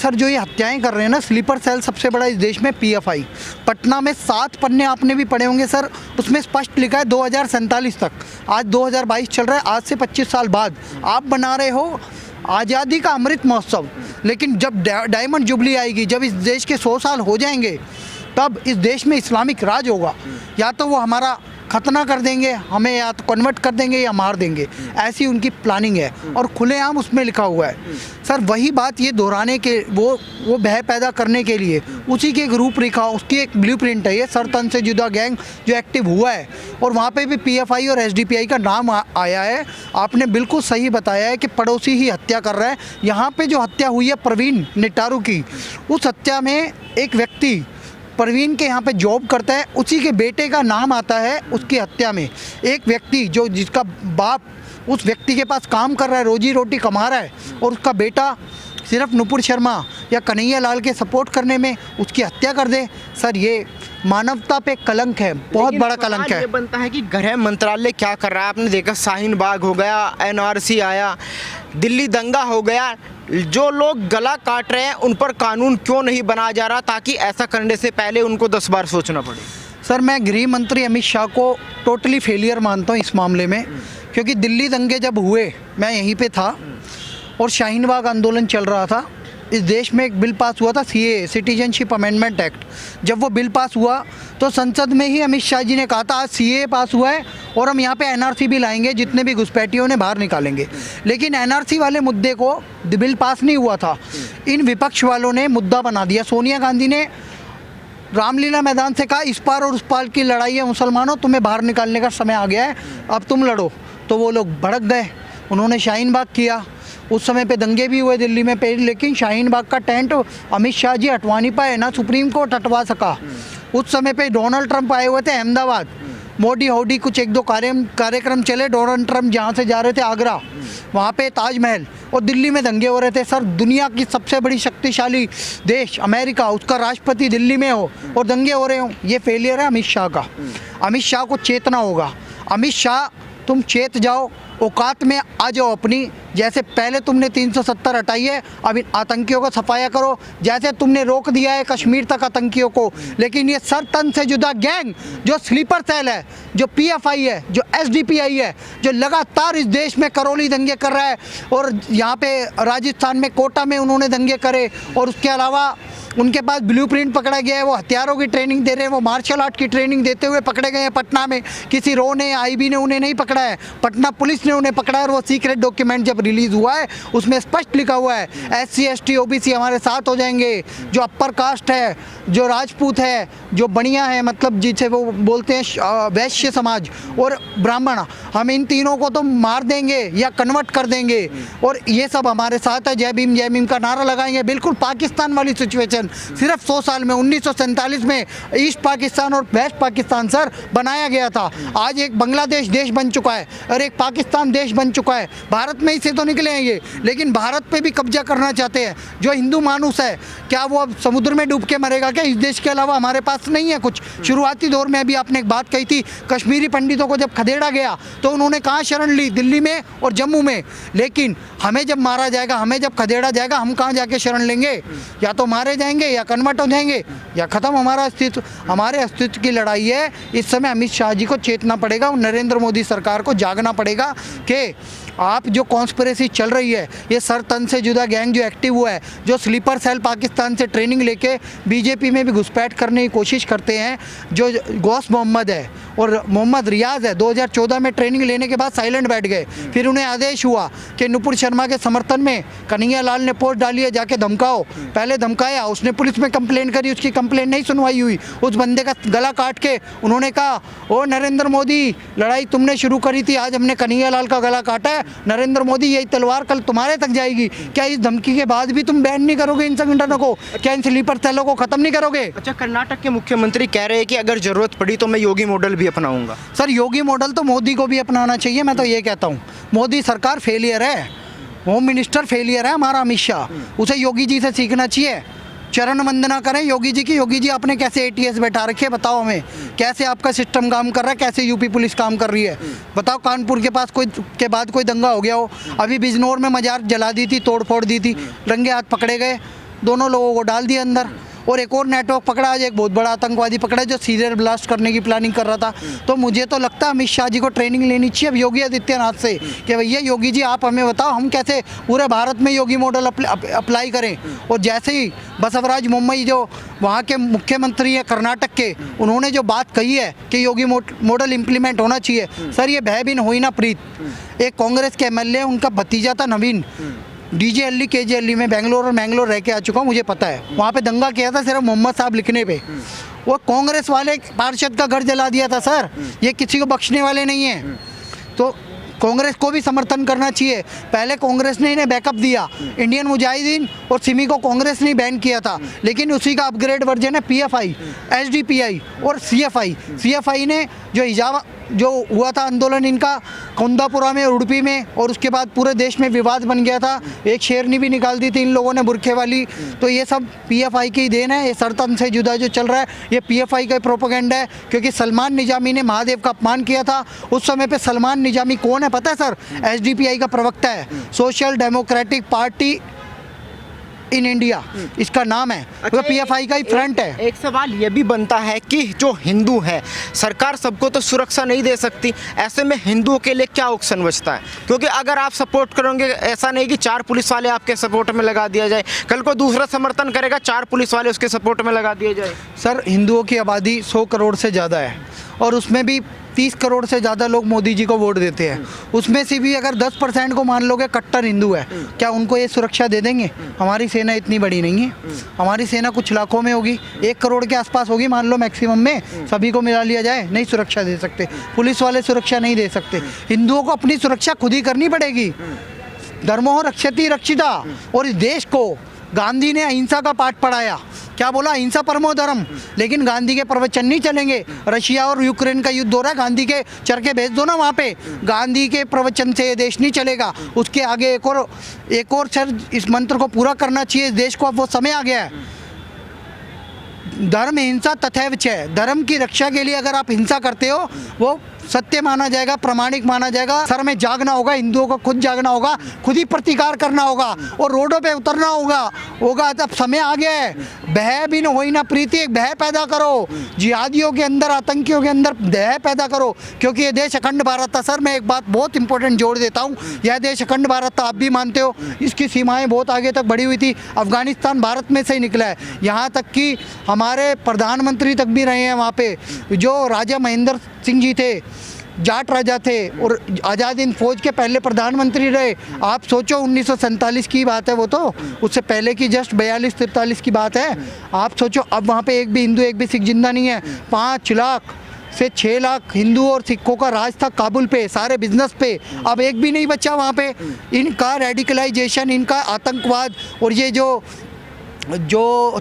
Sir जो ये हत्याएं कर रहे हैं ना, स्लीपर सेल सबसे बड़ा इस देश में पीएफआई। पटना में 7 पन्ने आपने भी पढ़े होंगे सर, उसमें स्पष्ट लिखा है 2047 तक। आज 2022 चल रहा है, आज से 25 साल बाद आप बना रहे हो आज़ादी का अमृत महोत्सव, लेकिन जब डायमंड जुबली आएगी, जब इस देश के 100 साल हो जाएंगे, तब इस देश में इस्लामिक राज होगा। या तो वो हमारा खतना कर देंगे, हमें या तो कन्वर्ट कर देंगे या मार देंगे, ऐसी उनकी प्लानिंग है और खुलेआम उसमें लिखा हुआ है। सर वही बात ये दोहराने के, वो भय पैदा करने के लिए उसी की एक रूपरेखा, उसकी एक ब्लूप्रिंट है ये सरतन से जुदा गैंग जो एक्टिव हुआ है। और वहाँ पे भी पीएफआई और एसडीपीआई का नाम आया है। आपने बिल्कुल सही बताया है कि पड़ोसी ही हत्या कर रहा है। यहाँ पे जो हत्या हुई है प्रवीण निटारू की, उस हत्या में एक व्यक्ति प्रवीण के यहाँ पे जॉब करता है, उसी के बेटे का नाम आता है उसकी हत्या में। एक व्यक्ति जो जिसका बाप उस व्यक्ति के पास काम कर रहा है, रोजी रोटी कमा रहा है, और उसका बेटा सिर्फ नुपुर शर्मा या कन्हैया लाल के सपोर्ट करने में उसकी हत्या कर दे। सर ये मानवता पे कलंक है, बहुत बड़ा कलंक है। ये बनता है कि गृह मंत्रालय क्या कर रहा है। आपने देखा शाहीन बाग हो गया, एनआरसी आया, दिल्ली दंगा हो गया, जो लोग गला काट रहे हैं उन पर कानून क्यों नहीं बनाया जा रहा ताकि ऐसा करने से पहले उनको 10 बार सोचना पड़े। सर मैं गृह मंत्री अमित शाह को टोटली फेलियर मानता हूँ इस मामले में, क्योंकि दिल्ली दंगे जब हुए मैं यहीं पे था और शाहीन बाग आंदोलन चल रहा था। इस देश में एक बिल पास हुआ था सीए, सिटीजनशिप अमेंडमेंट एक्ट। जब वो बिल पास हुआ तो संसद में ही अमित शाह जी ने कहा था आज सीए पास हुआ है और हम यहाँ पे एनआरसी भी लाएंगे, जितने भी घुसपैठियों ने बाहर निकालेंगे। लेकिन एनआरसी वाले मुद्दे को बिल पास नहीं हुआ था, इन विपक्ष वालों ने मुद्दा बना दिया। सोनिया गांधी ने रामलीला मैदान से कहा इस पार और उस पार की लड़ाई है मुसलमानों, तुम्हें बाहर निकालने का समय आ गया है, अब तुम लड़ो। तो वो लोग भड़क गए, उन्होंने शाहीन बाग किया। उस समय पे दंगे भी हुए दिल्ली में पे, लेकिन शाहीन बाग का टेंट अमित शाह जी हटवा नहीं पाए, ना सुप्रीम कोर्ट हटवा सका। उस समय पे डोनाल्ड ट्रंप आए हुए थे अहमदाबाद, मोदी होडी कुछ 1-2 कार्यक्रम चले। डोनाल्ड ट्रंप जहाँ से जा रहे थे आगरा, वहाँ पे ताजमहल, और दिल्ली में दंगे हो रहे थे। सर दुनिया की सबसे बड़ी शक्तिशाली देश अमेरिका, उसका राष्ट्रपति दिल्ली में हो और दंगे हो रहे हो, ये फेलियर है अमित शाह का। अमित शाह को चेतना होगा। अमित शाह तुम चेत जाओ, औकात में आ जाओ अपनी। जैसे पहले तुमने 370 हटाई है, अब इन आतंकियों को सफाया करो। जैसे तुमने रोक दिया है कश्मीर तक आतंकियों को, लेकिन ये सर तन से जुदा गैंग जो स्लीपर सेल है, जो पीएफआई है, जो एसडीपीआई है, जो लगातार इस देश में करौली दंगे कर रहा है, और यहाँ पे राजस्थान में कोटा में उन्होंने दंगे करे, और उसके अलावा उनके पास ब्लूप्रिंट पकड़ा गया है, वो हथियारों की ट्रेनिंग दे रहे हैं, वो मार्शल आर्ट की ट्रेनिंग देते हुए पकड़े गए हैं पटना में। किसी रो ने, आईबी ने उन्हें नहीं पकड़ा है, पटना पुलिस ने उन्हें पकड़ा है। और वो सीक्रेट डॉक्यूमेंट जब रिलीज हुआ है उसमें स्पष्ट लिखा हुआ है SC ST OBC हमारे साथ हो जाएंगे, जो अपर कास्ट है, जो राजपूत है, जो बनिया है, मतलब जिसे वो बोलते हैं वैश्य समाज, और ब्राह्मण, हम इन तीनों को तो मार देंगे या कन्वर्ट कर देंगे, और ये सब हमारे साथ है। जय भीम का नारा लगाएंगे। बिल्कुल पाकिस्तान वाली सिचुएशन। सिर्फ 100 साल में 1947 में ईस्ट पाकिस्तान और वेस्ट पाकिस्तान सर बनाया गया था। आज एक बांग्लादेश देश बन चुका है और एक पाकिस्तान देश बन चुका है। भारत में ही से तो निकले हैं ये, लेकिन भारत पे भी कब्जा करना चाहते हैं। जो हिंदू मानुस है, क्या वो अब समुद्र में डूब के मरेगा क्या? इस देश के अलावा हमारे पास नहीं है कुछ। शुरुआती दौर में अभी आपने एक बात कही थी, कश्मीरी पंडितों को जब खदेड़ा गया तो उन्होंने कहाँ शरण ली? दिल्ली में और जम्मू में। लेकिन हमें जब मारा जाएगा, हमें जब खदेड़ा जाएगा, हम कहाँ जाके शरण लेंगे? या तो मारे जाएंगे या कन्वर्ट हो जाएंगे या खत्म हमारा अस्तित्व। हमारे अस्तित्व की लड़ाई है। इस समय अमित शाह जी को चेतना पड़ेगा और नरेंद्र मोदी सरकार को जागना पड़ेगा कि आप जो कॉन्स्पिरेसी चल रही है, ये सर तन से जुदा गैंग जो एक्टिव हुआ है, जो स्लीपर सेल पाकिस्तान से ट्रेनिंग लेके बीजेपी में भी घुसपैठ करने की कोशिश करते हैं, जो गौस मोहम्मद है और मोहम्मद रियाज है, 2014 में ट्रेनिंग लेने के बाद साइलेंट बैठ गए। फिर उन्हें आदेश हुआ कि नुपुर शर्मा के समर्थन में कन्हैया लाल ने पोस्ट डाली है, जाके धमकाओ। पहले धमकाया, उसने पुलिस में कंप्लेंट करी, उसकी कंप्लेंट नहीं सुनवाई हुई, उस बंदे का गला काट के उन्होंने कहा ओ नरेंद्र मोदी, लड़ाई तुमने शुरू करी थी, आज हमने कन्हैया लाल का गला काटा है, नरेंद्र मोदी यही तलवार कल तुम्हारे तक जाएगी। क्या इस धमकी के बाद भी तुम बैन नहीं करोगे इन संगठनों को? क्या इन स्लीपर सेलों को खत्म नहीं करोगे? अच्छा, कर्नाटक के मुख्यमंत्री कह रहे हैं कि अगर जरूरत पड़ी तो मैं योगी मॉडल भी अपनाऊंगा। सर योगी मॉडल तो मोदी को भी अपनाना चाहिए। मैं तो ये कहता हूँ मोदी सरकार फेलियर है, होम मिनिस्टर फेलियर है हमारा अमित शाह, उसे योगी जी से सीखना चाहिए। चरण वंदना करें योगी जी की। योगी जी आपने कैसे ATS बैठा रखे, बताओ हमें कैसे आपका सिस्टम काम कर रहा है, कैसे यूपी पुलिस काम कर रही है, बताओ। कानपुर के पास के बाद कोई दंगा हो गया हो, अभी बिजनौर में मजार जला दी थी, तोड़ फोड़ दी थी, रंगे हाथ पकड़े गए। दोनों लोगों को डाल दिया अंदर। और एक और नेटवर्क पकड़ा आज, एक बहुत बड़ा आतंकवादी पकड़ा है जो सीरियल ब्लास्ट करने की प्लानिंग कर रहा था। तो मुझे तो लगता है अमित शाह जी को ट्रेनिंग लेनी चाहिए अब योगी आदित्यनाथ से कि भैया योगी जी आप हमें बताओ हम कैसे पूरे भारत में योगी मॉडल अप्लाई करें। और जैसे ही बसवराज मुंबई जो वहाँ के मुख्यमंत्री हैं कर्नाटक के, उन्होंने जो बात कही है कि योगी मॉडल इम्प्लीमेंट होना चाहिए, सर ये भय भी हुई ना प्रीत। एक कांग्रेस के एमएलए उनका भतीजा था नवीन, DJLE KJLE में बेंगलोर और मैंगलोर रह के आ चुका हूँ, मुझे पता है। वहाँ पे दंगा किया था सिर्फ मोहम्मद साहब लिखने पे। वो कांग्रेस वाले पार्षद का घर जला दिया था सर। ये किसी को बख्शने वाले नहीं हैं। तो कांग्रेस को भी समर्थन करना चाहिए। पहले कांग्रेस ने इन्हें बैकअप दिया, इंडियन मुजाहिदीन और सिमी को कांग्रेस ने बैन किया था, लेकिन उसी का अपग्रेड वर्जन है PFI, SDPI और CFI। CFI ने जो हुआ था आंदोलन इनका कुंदापुरा में, उड़पी में, और उसके बाद पूरे देश में विवाद बन गया था। एक शेरनी भी निकाल दी थी इन लोगों ने बुरखे वाली। तो ये सब PFI की देन है। ये सरतन से जुदा जो चल रहा है ये PFI का प्रोपेगेंडा है, क्योंकि सलमान निजामी ने महादेव का अपमान किया था। उस समय पे सलमान निजामी कौन है पता है सर? SDPI का प्रवक्ता है, social democratic party in India इसका नाम है। अच्छा, PFI का ही फ्रंट है। एक सवाल ये भी बनता है कि जो हिंदू है, सरकार सबको तो सुरक्षा नहीं दे सकती, ऐसे में हिंदुओं के लिए क्या ऑप्शन बचता है? क्योंकि अगर आप सपोर्ट करोगे, ऐसा नहीं कि 4 पुलिस वाले आपके सपोर्ट में लगा दिया जाए, कल को दूसरा समर्थन करेगा 4 पुलिस वाले उसके सपोर्ट में लगा दिए जाए। सर हिंदुओं की आबादी 100 करोड़ से ज़्यादा है, और उसमें भी 30 करोड़ से ज़्यादा लोग मोदी जी को वोट देते हैं। उसमें से भी अगर 10% को मान लोगे कट्टर हिंदू है, क्या उनको ये सुरक्षा दे देंगे? हमारी सेना इतनी बड़ी नहीं है। हमारी सेना कुछ लाखों में होगी, 1 करोड़ के आसपास होगी मान लो मैक्सिमम में, सभी को मिला लिया जाए, नहीं सुरक्षा दे सकते। पुलिस वाले सुरक्षा नहीं दे सकते। हिंदुओं को अपनी सुरक्षा खुद ही करनी पड़ेगी। धर्मो रक्षति रक्षिता। और इस देश को गांधी ने अहिंसा का पाठ पढ़ाया। क्या बोला? अहिंसा परमो धर्म। लेकिन गांधी के प्रवचन नहीं चलेंगे। रशिया और यूक्रेन का युद्ध हो रहा है, गांधी के चरखे भेज दो ना वहाँ पे। गांधी के प्रवचन से ये देश नहीं चलेगा। उसके आगे एक और सर इस मंत्र को पूरा करना चाहिए इस देश को। अब वो समय आ गया है। धर्म हिंसा तथैव च। धर्म की रक्षा के लिए अगर आप हिंसा करते हो वो सत्य माना जाएगा, प्रामाणिक माना जाएगा। सर में जागना होगा, हिंदुओं को खुद जागना होगा, खुद ही प्रतिकार करना होगा और रोडों पे उतरना होगा। अब समय आ गया है। भय भी न होई ना प्रीति, एक भय पैदा करो जिहादियों के अंदर, आतंकियों के अंदर भय पैदा करो, क्योंकि ये देश अखंड भारत था। सर मैं एक बात बहुत इंपॉर्टेंट जोड़ देता हूँ, यह देश अखंड भारत था, आप भी मानते हो। इसकी सीमाएं बहुत आगे तक बढ़ी हुई थी। अफगानिस्तान भारत में से ही निकला है, यहाँ तक कि हमारे प्रधानमंत्री तक भी रहे हैं वहाँ पे। जो राजा महेंद्र सिंह जी थे, जाट राजा थे और आज़ाद हिंद फौज के पहले प्रधानमंत्री रहे। आप सोचो 1947 की बात है वो तो, उससे पहले की जस्ट 42-43 की बात है। आप सोचो अब वहाँ पे एक भी हिंदू एक भी सिख जिंदा नहीं है। 5 लाख से 6 लाख हिंदू और सिखों का राज था काबुल पे, सारे बिजनेस पे। अब एक भी नहीं बचा वहाँ पे। इनका रेडिकलाइजेशन, इनका आतंकवाद और ये जो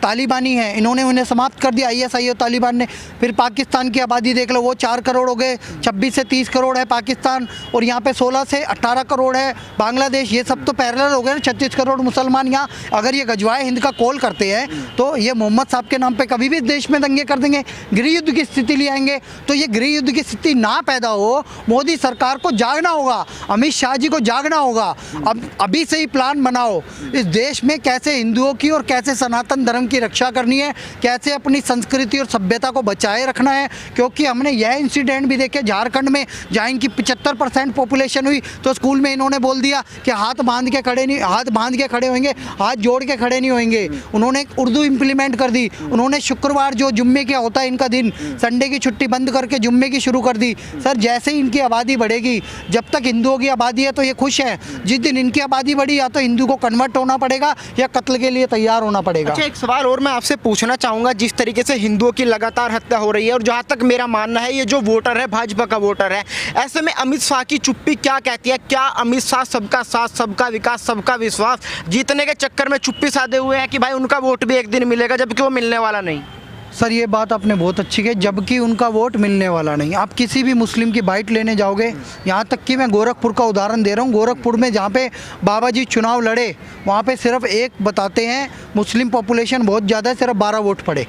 तालिबानी है, इन्होंने उन्हें समाप्त कर दिया। ISI और तालिबान ने। फिर पाकिस्तान की आबादी देख लो, वो 4 करोड़ हो गए, 26 से 30 करोड़ है पाकिस्तान, और यहाँ पे 16 से 18 करोड़ है बांग्लादेश। ये सब तो पैरेलल हो गए ना, 36 करोड़ मुसलमान यहाँ। अगर ये गजवाए हिंद का कॉल करते हैं तो ये मोहम्मद साहब के नाम पे कभी भी देश में दंगे कर देंगे, गृह युद्ध की स्थिति ले आएंगे। तो ये गृह युद्ध की स्थिति ना पैदा हो, मोदी सरकार को जागना होगा, अमित शाह जी को जागना होगा। अब अभी से ही प्लान बनाओ इस देश में कैसे हिंदुओं की और कैसे सनातन धर्म की रक्षा करनी है, कैसे अपनी संस्कृति और सभ्यता को बचाए रखना है। क्योंकि हमने यह इंसिडेंट भी देखे झारखंड में, जहाँ इनकी 75% पॉपुलेशन हुई तो स्कूल में इन्होंने बोल दिया कि हाथ बांध के खड़े होंगे, हाथ जोड़ के खड़े नहीं होंगे। उन्होंने उर्दू इम्प्लीमेंट कर दी। उन्होंने शुक्रवार जो जुम्मे का होता है इनका दिन, संडे की छुट्टी बंद करके जुम्मे की शुरू कर दी। सर जैसे ही इनकी आबादी बढ़ेगी, जब तक हिंदुओं की आबादी है तो ये खुश है, जिस दिन इनकी आबादी बढ़ी या तो हिंदू को कन्वर्ट होना पड़ेगा या कत्ल के लिए तैयार होना पड़ेगा। अच्छा, एक सवाल और मैं आपसे पूछना चाहूँगा। जिस तरीके से हिंदुओं की लगातार हत्या हो रही है, और जहाँ तक मेरा मानना है ये जो वोटर है भाजपा का वोटर है, ऐसे में अमित शाह की चुप्पी क्या कहती है? क्या अमित शाह सबका साथ, सबका विकास, सबका विश्वास जीतने के चक्कर में चुप्पी साधे हुए हैं कि भाई उनका वोट भी एक दिन मिलेगा, जबकि वो मिलने वाला नहीं? सर ये बात आपने बहुत अच्छी कही, जबकि उनका वोट मिलने वाला नहीं। आप किसी भी मुस्लिम की बाइट लेने जाओगे, यहाँ तक कि मैं गोरखपुर का उदाहरण दे रहा हूँ। गोरखपुर में जहाँ पे बाबा जी चुनाव लड़े, वहाँ पे सिर्फ एक बताते हैं, मुस्लिम पॉपुलेशन बहुत ज़्यादा है, सिर्फ 12 वोट पड़े।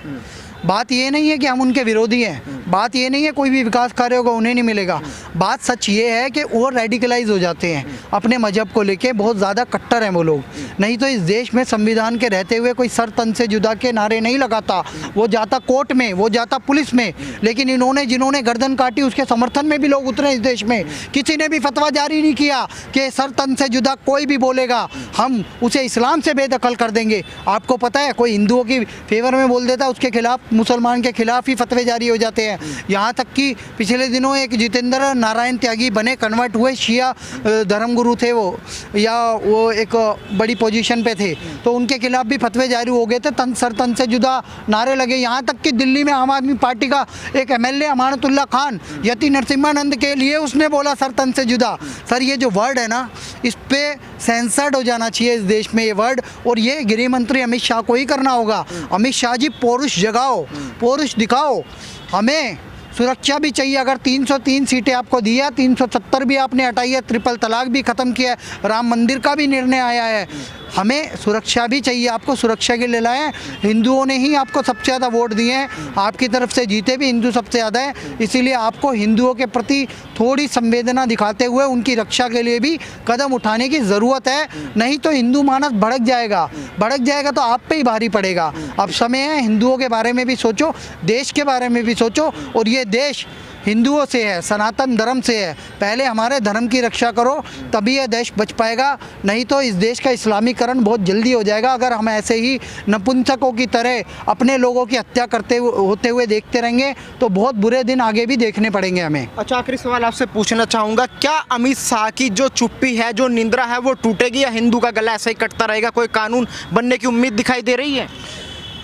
बात ये नहीं है कि हम उनके विरोधी हैं, बात ये नहीं है कोई भी विकास कार्य होगा उन्हें नहीं मिलेगा। बात सच ये है कि वो रेडिकलाइज हो जाते हैं अपने मजहब को लेके, बहुत ज़्यादा कट्टर हैं वो लोग। नहीं तो इस देश में संविधान के रहते हुए कोई सर तन से जुदा के नारे नहीं लगाता, वो जाता कोर्ट में, वो जाता पुलिस में। लेकिन इन्होंने जिन्होंने गर्दन काटी उसके समर्थन में भी लोग उतरे इस देश में। किसी ने भी फतवा जारी नहीं किया कि सर तन से जुदा कोई भी बोलेगा हम उसे इस्लाम से बेदखल कर देंगे। आपको पता है कोई हिंदुओं की फेवर में बोल देता है उसके खिलाफ, मुसलमान के खिलाफ ही फतवे जारी हो जाते हैं। यहाँ तक कि पिछले दिनों एक जितेंद्र नारायण त्यागी बने, कन्वर्ट हुए, शिया धर्मगुरु थे वो, या वो एक बड़ी पोजीशन पे थे, तो उनके खिलाफ भी फतवे जारी हो गए थे, सर तन से जुदा नारे लगे। यहाँ तक कि दिल्ली में आम आदमी पार्टी का एक एमएलए अमानतुल्लाह खान यति नरसिम्हानंद के लिए उसने बोला सर तन से जुदा। सर ये जो वर्ड है ना, इस पे सेंसर्ड हो जाना चाहिए इस देश में ये वर्ड, और ये गृह मंत्री अमित शाह को ही करना होगा। अमित शाह जी पौरुष जगाओ, पौरुष दिखाओ। हमें सुरक्षा भी चाहिए। अगर 303 सीटें आपको दी है, 370 भी आपने हटाई है, ट्रिपल तलाक भी ख़त्म किया है, राम मंदिर का भी निर्णय आया है, हमें सुरक्षा भी चाहिए। आपको सुरक्षा के लिए लाए, हिंदुओं ने ही आपको सबसे ज़्यादा वोट दिए हैं, आपकी तरफ से जीते भी हिंदू सबसे ज़्यादा है। इसीलिए आपको हिंदुओं के प्रति थोड़ी संवेदना दिखाते हुए उनकी रक्षा के लिए भी कदम उठाने की ज़रूरत है। नहीं तो हिंदू मानस भड़क जाएगा तो आप पे ही भारी पड़ेगा। अब समय है हिंदुओं के बारे में भी सोचो, देश के बारे में भी सोचो। और ये देश हिंदुओं से है, सनातन धर्म से है। पहले हमारे धर्म की रक्षा करो, तभी यह देश बच पाएगा। नहीं तो इस देश का इस्लामीकरण बहुत जल्दी हो जाएगा। अगर हम ऐसे ही नपुंसकों की तरह अपने लोगों की हत्या होते हुए देखते रहेंगे तो बहुत बुरे दिन आगे भी देखने पड़ेंगे हमें। अच्छा, आखिरी सवाल आपसे पूछना चाहूँगा, क्या अमित शाह की जो चुप्पी है, जो निंद्रा है, वो टूटेगी या हिंदू का गला ऐसा ही कटता रहेगा? कोई कानून बनने की उम्मीद दिखाई दे रही है?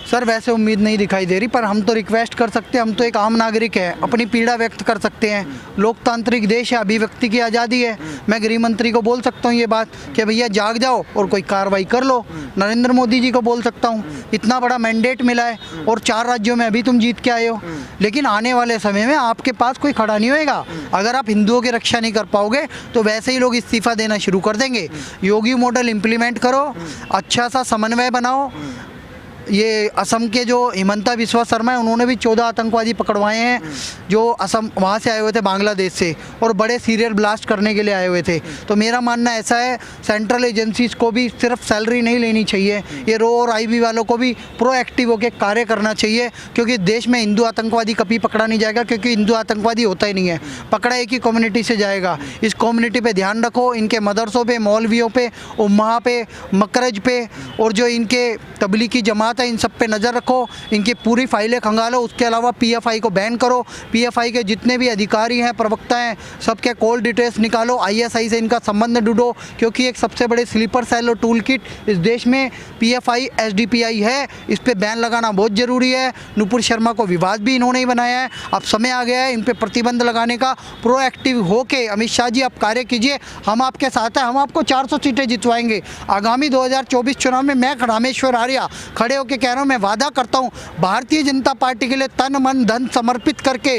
सर वैसे उम्मीद नहीं दिखाई दे रही, पर हम तो रिक्वेस्ट कर सकते हैं। हम तो एक आम नागरिक हैं, अपनी पीड़ा व्यक्त कर सकते हैं। लोकतांत्रिक देश है, अभिव्यक्ति की आज़ादी है। मैं गृह मंत्री को बोल सकता हूँ ये बात कि भैया जाग जाओ और कोई कार्रवाई कर लो। नरेंद्र मोदी जी को बोल सकता हूँ, इतना बड़ा मैंडेट मिला है और 4 राज्यों में अभी तुम जीत के आए हो, लेकिन आने वाले समय में आपके पास कोई खड़ा नहीं होएगा। अगर आप हिंदुओं की रक्षा नहीं कर पाओगे तो वैसे ही लोग इस्तीफा देना शुरू कर देंगे। योगी मॉडल इम्प्लीमेंट करो, अच्छा सा समन्वय बनाओ। ये असम के जो हिमंता बिस्वा शर्मा है, उन्होंने भी 14 आतंकवादी पकड़वाए हैं जो असम वहाँ से आए हुए थे, बांग्लादेश से, और बड़े सीरियल ब्लास्ट करने के लिए आए हुए थे। तो मेरा मानना ऐसा है, सेंट्रल एजेंसीज को भी सिर्फ सैलरी नहीं लेनी चाहिए, ये रो और आईबी वालों को भी प्रोएक्टिव होकर कार्य करना चाहिए। क्योंकि देश में हिंदू आतंकवादी कभी पकड़ा नहीं जाएगा, क्योंकि हिंदू आतंकवादी होता ही नहीं है, पकड़ा एक ही कम्युनिटी से जाएगा। इस कम्युनिटी पर ध्यान रखो, इनके मदरसों पर, मौलवियों पर, उम्मा पे, मकरज पे, और जो इनके तबलीगी जमात है इन सब पे नज़र रखो, इनकी पूरी फाइलें खंगालो। उसके अलावा पीएफआई को बैन करो, पीएफआई के जितने भी अधिकारी हैं, प्रवक्ता हैं, सबके कॉल डिटेल्स निकालो, आईएसआई से इनका संबंध ढूंढो, क्योंकि एक सबसे बड़े स्लीपर सेल और टूल किट इस देश में पीएफआई एसडीपीआई है। इस पर बैन लगाना बहुत ज़रूरी है। नुपुर शर्मा को विवाद भी इन्होंने ही बनाया है। अब समय आ गया है इन पर प्रतिबंध लगाने का। प्रोएक्टिव होके अमित शाह जी आप कार्य कीजिए, हम आपके साथ हैं। हम आपको 400 सीटें जितवाएंगे। आगामी 2024 चुनाव में मैं रामेश्वर आर्या खड़े होकर कह रहा हूं, मैं वादा करता हूं भारतीय जनता पार्टी के लिए तन मन धन समर्पित करके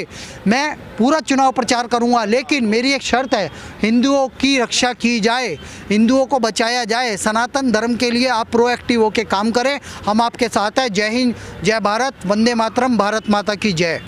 मैं पूरा चुनाव प्रचार करूंगा। लेकिन मेरी एक शर्त है, हिंदुओं की रक्षा की जाए, हिंदुओं को बचाया जाए। सनातन धर्म के लिए आप प्रोएक्टिव होकर काम करें, हम आपके साथ हैं। जय हिंद, जय भारत, वंदे मातरम, भारत माता की जय।